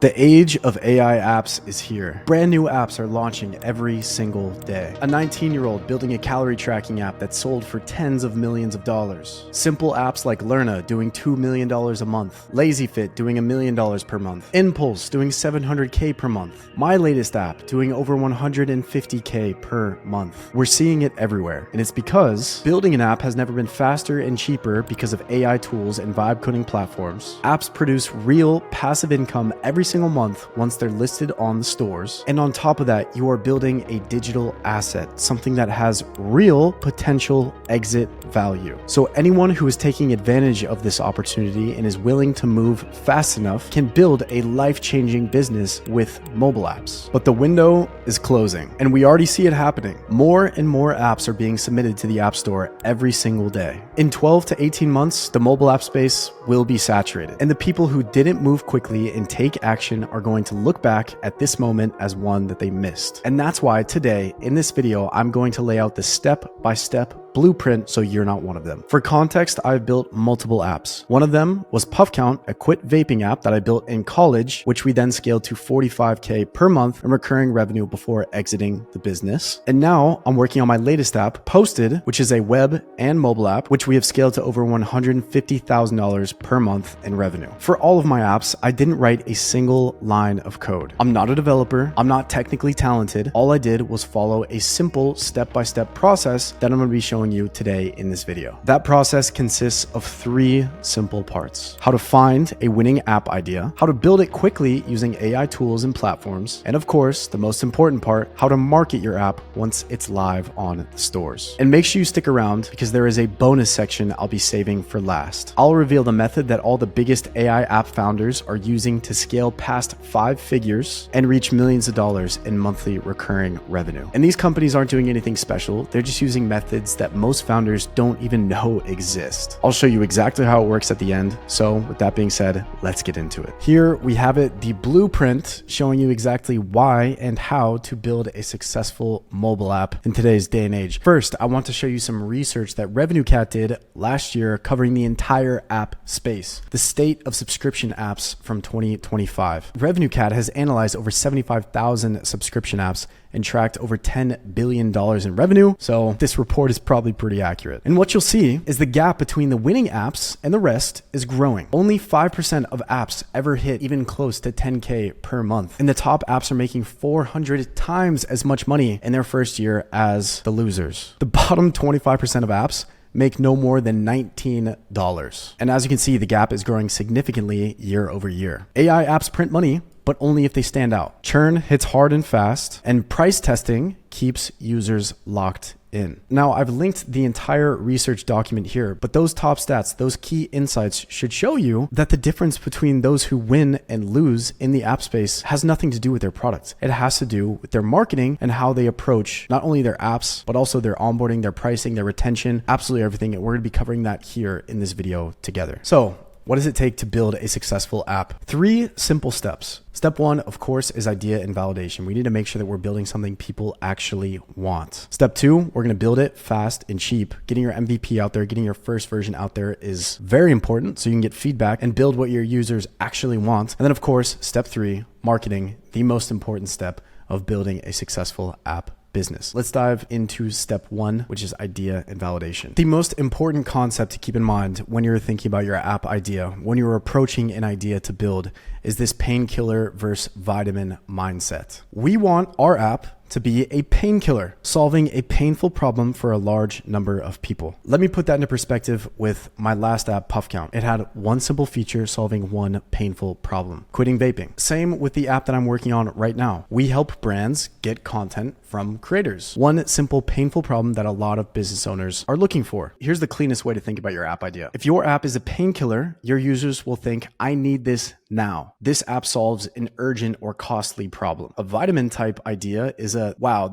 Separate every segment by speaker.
Speaker 1: The age of AI apps is here. Brand new apps are launching every single day. A 19-year-old building a calorie tracking app that sold for tens of millions of dollars. Simple apps like Lerna doing $2 million a month. LazyFit doing $1 million per month. Impulse doing $700K per month. My latest app doing over $150K per month. We're seeing it everywhere, and it's because building an app has never been faster and cheaper because of AI tools and vibe coding platforms. Apps produce real passive income every single month once they're listed on the stores. And on top of that, you are building a digital asset, something that has real potential exit value. So anyone who is taking advantage of this opportunity and is willing to move fast enough can build a life-changing business with mobile apps. But the window is closing, and we already see it happening. More and more apps are being submitted to the App Store every single day. In 12 to 18 months, the mobile app space will be saturated, and the people who didn't move quickly and take action are going to look back at this moment as one that they missed. And that's why today in this video, I'm going to lay out the step-by-step blueprint so you're not one of them. For context, I've built multiple apps. One of them was PuffCount, a quit vaping app that I built in college, which we then scaled to $45K per month in recurring revenue before exiting the business. And now I'm working on my latest app, Posted, which is a web and mobile app, which we have scaled to over $150,000 per month in revenue. For all of my apps, I didn't write a single line of code. I'm not a developer. I'm not technically talented. All I did was follow a simple step-by-step process that I'm going to be showing you today in this video. That process consists of 3 simple parts: how to find a winning app idea, how to build it quickly using AI tools and platforms, and of course, the most important part, how to market your app once it's live on the stores. And make sure you stick around because there is a bonus section I'll be saving for last. I'll reveal the method that all the biggest AI app founders are using to scale past 5 figures and reach millions of dollars in monthly recurring revenue. And these companies aren't doing anything special. They're just using methods that most founders don't even know exist. I'll show you exactly how it works at the end. So with that being said, let's get into it. Here we have it, the blueprint showing you exactly why and how to build a successful mobile app in today's day and age. First, I want to show you some research that RevenueCat did last year covering the entire app space, the state of subscription apps from 2025. RevenueCat has analyzed over 75,000 subscription apps and tracked over $10 billion in revenue. So this report is probably pretty accurate. And what you'll see is the gap between the winning apps and the rest is growing. Only 5% of apps ever hit even close to 10K per month. And the top apps are making 400 times as much money in their first year as the losers. The bottom 25% of apps make no more than $19. And as you can see, the gap is growing significantly year over year. AI apps print money, but only if they stand out. Churn hits hard and fast, and price testing keeps users locked in. Now, I've linked the entire research document here, but those top stats, those key insights should show you that the difference between those who win and lose in the app space has nothing to do with their product. It has to do with their marketing and how they approach not only their apps, but also their onboarding, their pricing, their retention, absolutely everything. And we're going to be covering that here in this video together. So what does it take to build a successful app? 3 simple steps. Step 1, of course, is idea and validation. We need to make sure that we're building something people actually want. Step 2, we're going to build it fast and cheap. Getting your MVP out there, getting your first version out there is very important so you can get feedback and build what your users actually want. And then, of course, step 3, marketing, the most important step of building a successful app business. Let's dive into step 1, which is idea and validation. The most important concept to keep in mind when you're thinking about your app idea, when you're approaching an idea to build, is this painkiller versus vitamin mindset. We want our app to be a painkiller, solving a painful problem for a large number of people. Let me put that into perspective with my last app, PuffCount. It had one simple feature solving one painful problem: quitting vaping. Same with the app that I'm working on right now. We help brands get content from creators. One simple painful problem that a lot of business owners are looking for. Here's the cleanest way to think about your app idea. If your app is a painkiller, your users will think, I need this now. This app solves an urgent or costly problem. A vitamin type idea is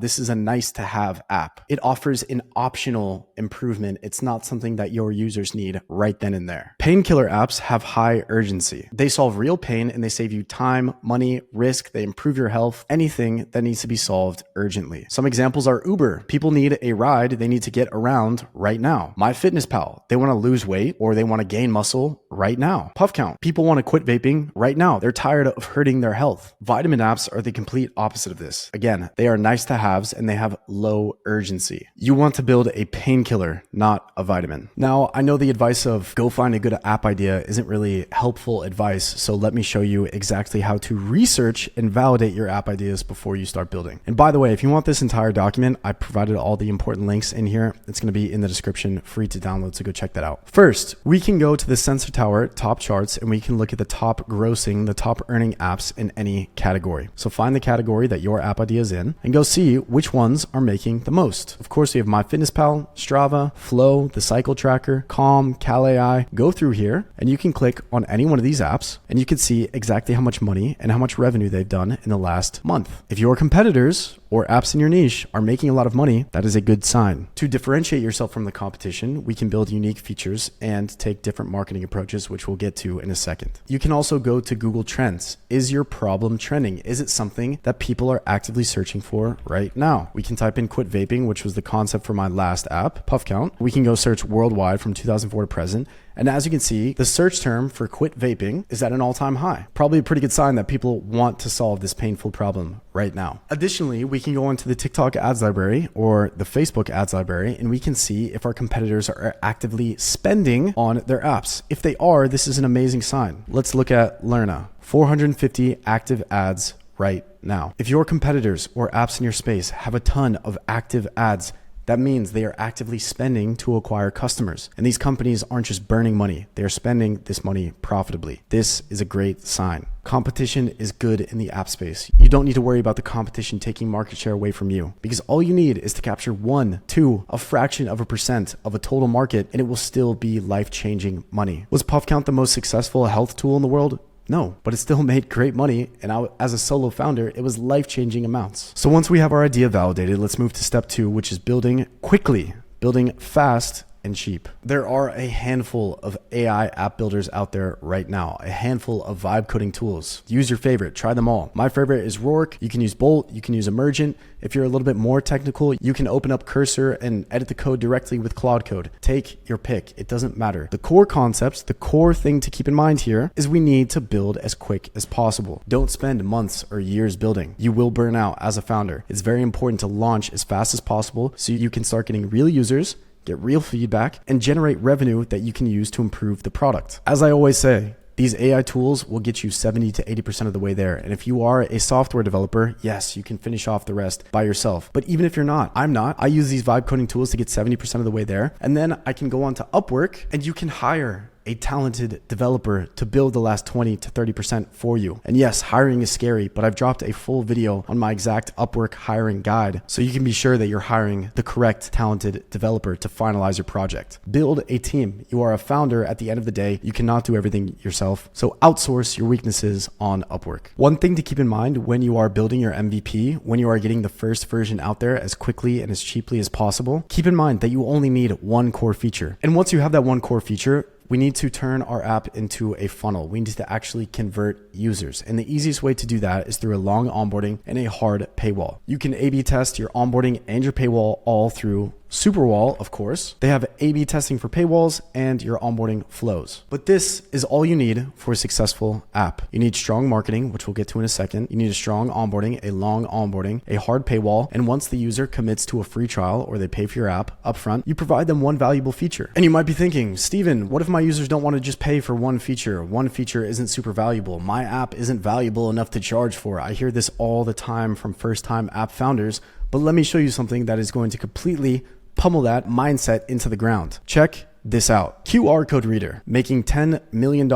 Speaker 1: this is a nice to have app. It offers an optional improvement. It's not something that your users need right then and there. Painkiller apps have high urgency. They solve real pain and they save you time, money, risk. They improve your health, anything that needs to be solved urgently. Some examples are Uber. People need a ride. They need to get around right now. MyFitnessPal. They want to lose weight or they want to gain muscle right now. PuffCount. People want to quit vaping right now. They're tired of hurting their health. Vitamin apps are the complete opposite of this. Again, they are nice to haves and they have low urgency. You want to build a painkiller, not a vitamin. Now, I know the advice of go find a good app idea isn't really helpful advice, so let me show you exactly how to research and validate your app ideas before you start building. And by the way, if you want this entire document, I provided all the important links in here. It's going to be in the description, free to download, so go check that out. First, we can go to the Sensor Tower top charts and we can look at the top grossing, the top earning apps in any category. So find the category that your app idea is in and go see which ones are making the most. Of course, we have MyFitnessPal, Strava, Flow, the Cycle Tracker, Calm, CalAI. Go through here and you can click on any one of these apps and you can see exactly how much money and how much revenue they've done in the last month. If your competitors or apps in your niche are making a lot of money, that is a good sign. To differentiate yourself from the competition, we can build unique features and take different marketing approaches, which we'll get to in a second. You can also go to Google Trends. Is your problem trending? Is it something that people are actively searching for right now? We can type in quit vaping, which was the concept for my last app, PuffCount. We can go search worldwide from 2004 to present. And as you can see, the search term for quit vaping is at an all-time high. Probably a pretty good sign that people want to solve this painful problem right now. Additionally, we can go into the TikTok ads library or the Facebook ads library, and we can see if our competitors are actively spending on their apps. If they are, this is an amazing sign. Let's look at Lerna, 450 active ads right now. If your competitors or apps in your space have a ton of active ads, that means they are actively spending to acquire customers. And these companies aren't just burning money, they are spending this money profitably. This is a great sign. Competition is good in the app space. You don't need to worry about the competition taking market share away from you because all you need is to capture 1, 2, a fraction of a percent of a total market and it will still be life-changing money. Was PuffCount the most successful health tool in the world? No, but it still made great money. And as a solo founder, it was life-changing amounts. So once we have our idea validated, let's move to step 2, which is building quickly, building fast and cheap. There are a handful of AI app builders out there right now, a handful of vibe coding tools. Use your favorite, try them all. My favorite is Roark. You can use Bolt, you can use Emergent. If you're a little bit more technical, you can open up Cursor and edit the code directly with Claude Code. Take your pick, it doesn't matter. The core concepts, the core thing to keep in mind here is we need to build as quick as possible. Don't spend months or years building. You will burn out as a founder. It's very important to launch as fast as possible so you can start getting real users, get real feedback, and generate revenue that you can use to improve the product. As I always say, these AI tools will get you 70 to 80% of the way there. And if you are a software developer, yes, you can finish off the rest by yourself. But even if you're not, I'm not. I use these vibe coding tools to get 70% of the way there. And then I can go on to Upwork and you can hire a talented developer to build the last 20 to 30% for you. And yes, hiring is scary, but I've dropped a full video on my exact Upwork hiring guide so you can be sure that you're hiring the correct talented developer to finalize your project. Build a team. You are a founder at the end of the day. You cannot do everything yourself. So outsource your weaknesses on Upwork. One thing to keep in mind when you are building your MVP, when you are getting the first version out there as quickly and as cheaply as possible, keep in mind that you only need one core feature. And once you have that one core feature, we need to turn our app into a funnel. We need to actually convert users. And the easiest way to do that is through a long onboarding and a hard paywall. You can A/B test your onboarding and your paywall all through Superwall, of course. They have A/B testing for paywalls and your onboarding flows. But this is all you need for a successful app. You need strong marketing, which we'll get to in a second. You need a strong onboarding, a long onboarding, a hard paywall. And once the user commits to a free trial or they pay for your app upfront, you provide them one valuable feature. And you might be thinking, Steven, what if my users don't want to just pay for one feature? One feature isn't super valuable. My app isn't valuable enough to charge for. I hear this all the time from first-time app founders. But let me show you something that is going to completely pummel that mindset into the ground. Check this out. QR code reader, making $10 million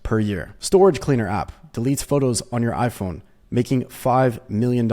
Speaker 1: per year. Storage cleaner app, deletes photos on your iPhone, making $5 million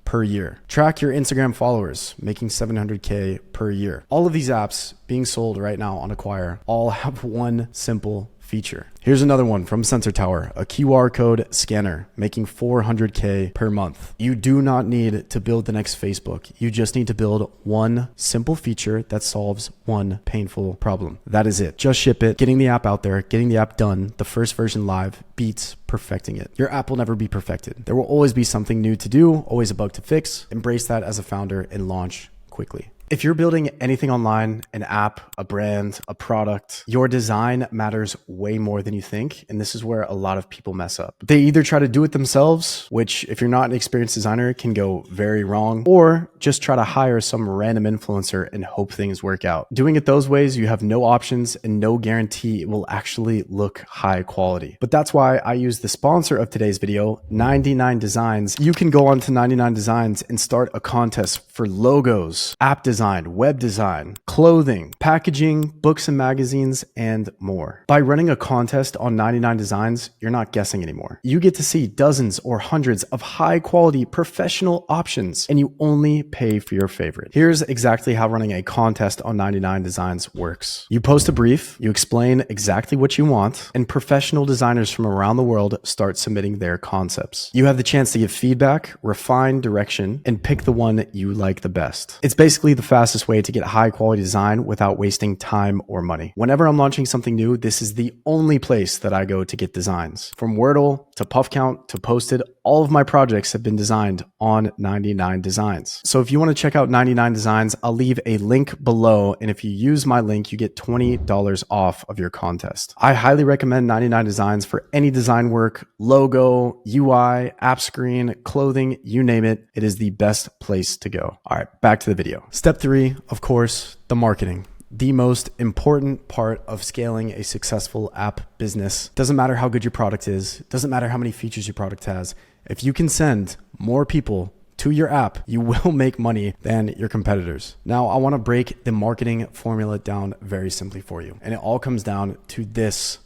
Speaker 1: per year. Track your Instagram followers, making $700K per year. All of these apps being sold right now on Acquire all have one simple feature. Here's another one from Sensor Tower, a QR code scanner making $400K per month. You do not need to build the next Facebook. You just need to build one simple feature that solves one painful problem. That is it. Just ship it. Getting the app out there, getting the app done, the first version live beats perfecting it. Your app will never be perfected. There will always be something new to do, always a bug to fix. Embrace that as a founder and launch quickly. If you're building anything online, an app, a brand, a product, your design matters way more than you think. And this is where a lot of people mess up. They either try to do it themselves, which if you're not an experienced designer can go very wrong, or just try to hire some random influencer and hope things work out. Doing it those ways, you have no options and no guarantee it will actually look high quality. But that's why I use the sponsor of today's video, 99 Designs. You can go on to 99 Designs and start a contest for logos, app design, web design, clothing, packaging, books and magazines, and more. By running a contest on 99 Designs, you're not guessing anymore. You get to see dozens or hundreds of high quality professional options, and you only pay for your favorite. Here's exactly how running a contest on 99 Designs works. You post a brief, you explain exactly what you want, and professional designers from around the world start submitting their concepts. You have the chance to give feedback, refine direction, and pick the one that you like the best. It's basically the fastest way to get high quality design without wasting time or money. Whenever I'm launching something new, this is the only place that I go to get designs. From Wordle to PuffCount to Posted, all of my projects have been designed on 99 Designs. So if you want to check out 99 Designs, I'll leave a link below. And if you use my link, you get $20 off of your contest. I highly recommend 99 Designs for any design work, logo, UI, app screen, clothing, you name it. It is the best place to go. All right, back to the video. Step 3, of course, the marketing. The most important part of scaling a successful app business. Doesn't matter how good your product is. Doesn't matter how many features your product has. If you can send more people to your app, you will make money than your competitors. Now, I want to break the marketing formula down very simply for you. And it all comes down to this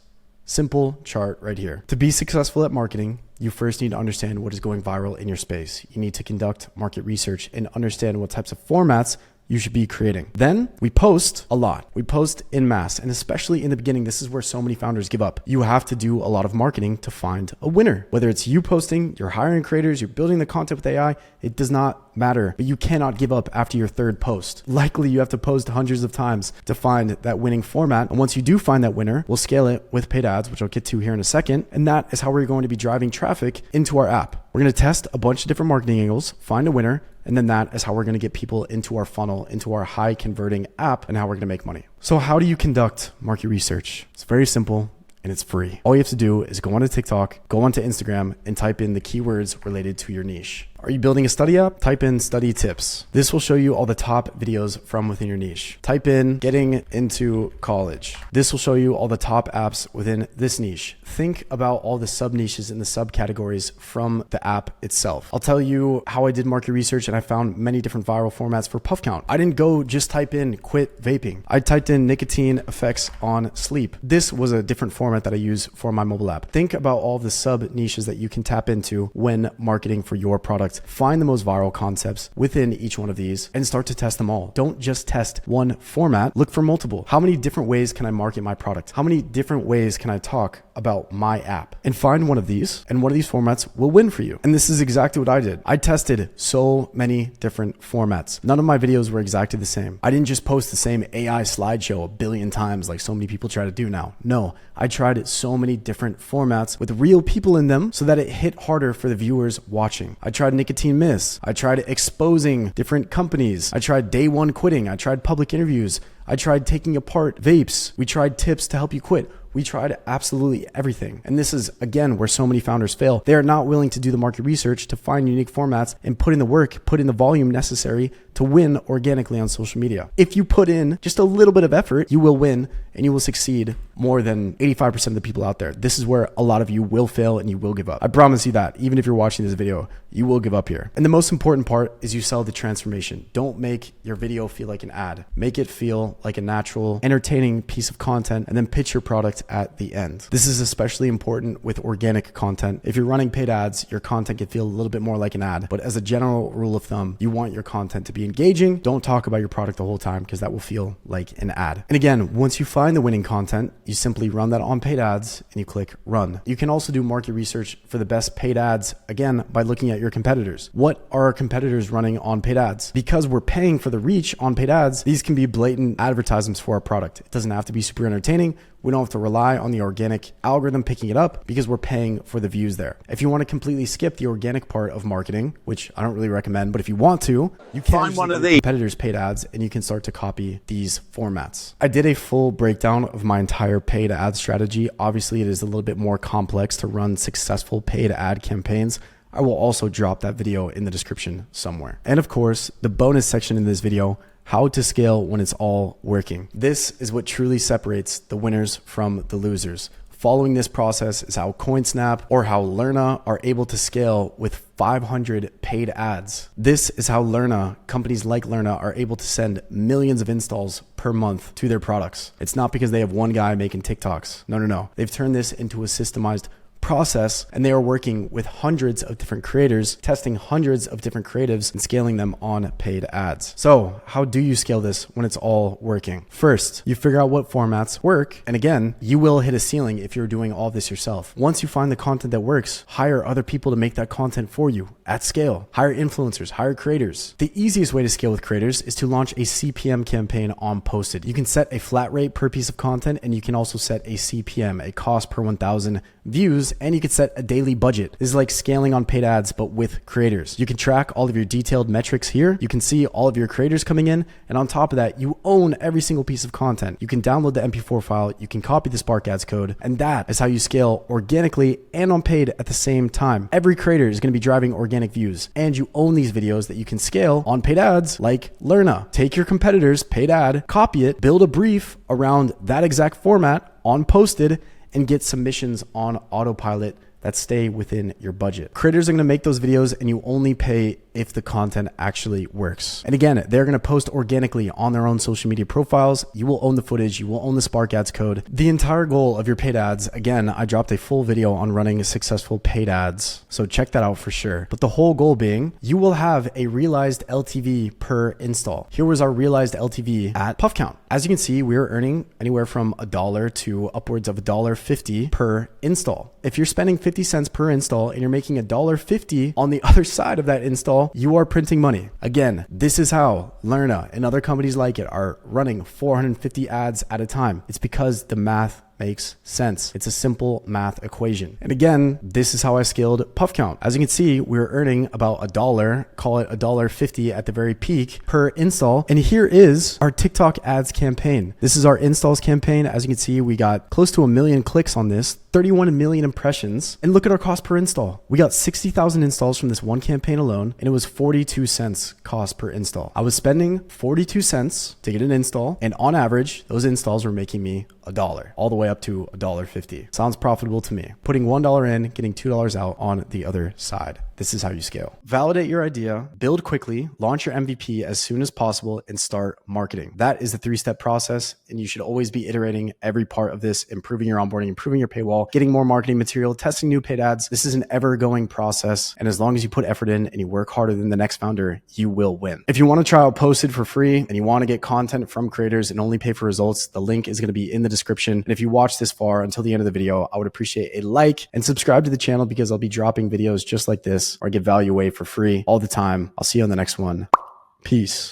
Speaker 1: simple chart right here. To be successful at marketing, you first need to understand what is going viral in your space. You need to conduct market research and understand what types of formats you should be creating. Then we post a lot. We post in mass. And especially in the beginning, this is where so many founders give up. You have to do a lot of marketing to find a winner. Whether it's you posting, you're hiring creators, you're building the content with AI, it does not matter. But you cannot give up after your third post. Likely you have to post hundreds of times to find that winning format. And once you do find that winner, we'll scale it with paid ads, which I'll get to here in a second. And that is how we're going to be driving traffic into our app. We're going to test a bunch of different marketing angles, find a winner, and then that is how we're going to get people into our funnel, into our high converting app, and how we're going to make money. So how do you conduct market research? It's very simple and it's free. All you have to do is go onto TikTok, go onto Instagram, and type in the keywords related to your niche. Are you building a study app? Type in study tips. This will show you all the top videos from within your niche. Type in getting into college. This will show you all the top apps within this niche. Think about all the sub niches and the subcategories from the app itself. I'll tell you how I did market research and I found many different viral formats for PuffCount. I didn't go just type in quit vaping. I typed in nicotine effects on sleep. This was a different format that I use for my mobile app. Think about all the sub niches that you can tap into when marketing for your product. Find the most viral concepts within each one of these and start to test them all. Don't just test one format, look for multiple. How many different ways can I market my product? How many different ways can I talk about my app? And find one of these, and one of these formats will win for you. And this is exactly what I did. I tested so many different formats. None of my videos were exactly the same. I didn't just post the same AI slideshow a billion times like so many people try to do now. No, I tried so many different formats with real people in them so that it hit harder for the viewers watching. I tried nicotine myths. I tried exposing different companies. I tried day one quitting. I tried public interviews. I tried taking apart vapes. We tried tips to help you quit. We tried absolutely everything. And this is, again, where so many founders fail. They are not willing to do the market research to find unique formats and put in the work, put in the volume necessary to win organically on social media. If you put in just a little bit of effort, you will win and you will succeed more than 85% of the people out there. This is where a lot of you will fail and you will give up. I promise you that. Even if you're watching this video, you will give up here. And the most important part is you sell the transformation. Don't make your video feel like an ad. Make it feel like a natural, entertaining piece of content and then pitch your product at the end. This is especially important with organic content. If you're running paid ads, your content can feel a little bit more like an ad. But as a general rule of thumb, you want your content to be engaging. Don't talk about your product the whole time because that will feel like an ad. And again, once you find the winning content, you simply run that on paid ads and you click run. You can also do market research for the best paid ads, again, by looking at your competitors. What are our competitors running on paid ads? Because we're paying for the reach on paid ads, these can be blatant advertisements for our product. It doesn't have to be super entertaining. We don't have to rely on the organic algorithm picking it up because we're paying for the views there. If you want to completely skip the organic part of marketing, which I don't really recommend, but if you want to, you can find one of the competitors' paid ads and you can start to copy these formats. I did a full breakdown of my entire paid ad strategy. Obviously, it is a little bit more complex to run successful paid ad campaigns. I will also drop that video in the description somewhere. And of course, the bonus section in this video, how to scale when it's all working. This is what truly separates the winners from the losers. Following this process is how CoinSnap or how Lerna are able to scale with 500 paid ads. This is how Lerna, companies like Lerna, are able to send millions of installs per month to their products. It's not because they have one guy making TikToks. No. They've turned this into a systemized process, and they are working with hundreds of different creators, testing hundreds of different creatives and scaling them on paid ads. So how do you scale this when it's all working? First, you figure out what formats work. And again, you will hit a ceiling if you're doing all this yourself. Once you find the content that works, hire other people to make that content for you at scale. Hire influencers, hire creators. The easiest way to scale with creators is to launch a CPM campaign on Posted. You can set a flat rate per piece of content, and you can also set a CPM, a cost per 1,000 views, and you can set a daily budget. This is like scaling on paid ads, but with creators. You can track all of your detailed metrics here. You can see all of your creators coming in. And on top of that, you own every single piece of content. You can download the MP4 file. You can copy the Spark Ads code. And that is how you scale organically and on paid at the same time. Every creator is going to be driving organic views, and you own these videos that you can scale on paid ads like Lerna. Take your competitor's paid ad, copy it, build a brief around that exact format on Posted, and get submissions on autopilot that stay within your budget. Creators are gonna make those videos, and you only pay if the content actually works. And again, they're gonna post organically on their own social media profiles. You will own the footage, you will own the Spark Ads code. The entire goal of your paid ads, again, I dropped a full video on running successful paid ads, so check that out for sure. But the whole goal being, you will have a realized LTV per install. Here was our realized LTV at PuffCount. As you can see, we're earning anywhere from $1 to upwards of $1.50 per install. If you're spending 50 cents per install and you're making $1.50 on the other side of that install, you are printing money. Again, this is how Lerna and other companies like it are running 450 ads at a time. It's because the math makes sense. It's a simple math equation. And again, this is how I scaled PuffCount. As you can see, we're earning about $1, call it $1.50 at the very peak per install. And here is our TikTok ads campaign. This is our installs campaign. As you can see, we got close to 1 million clicks on this, 31 million impressions. And look at our cost per install. We got 60,000 installs from this one campaign alone, and it was 42 cents cost per install. I was spending 42 cents to get an install, and on average, those installs were making me $1, all the way up to $1.50. Sounds profitable to me. Putting $1 in, getting $2 out on the other side. This is how you scale. Validate your idea, build quickly, launch your MVP as soon as possible, and start marketing. That is the 3-step process, and you should always be iterating every part of this, improving your onboarding, improving your paywall, getting more marketing material, testing new paid ads. This is an ever-going process, and as long as you put effort in and you work harder than the next founder, you will win. If you want to try out Posted for free and you want to get content from creators and only pay for results, the link is going to be in the description. And if you watch this far until the end of the video, I would appreciate a like and subscribe to the channel because I'll be dropping videos just like this, or give value away for free all the time. I'll see you on the next one. Peace.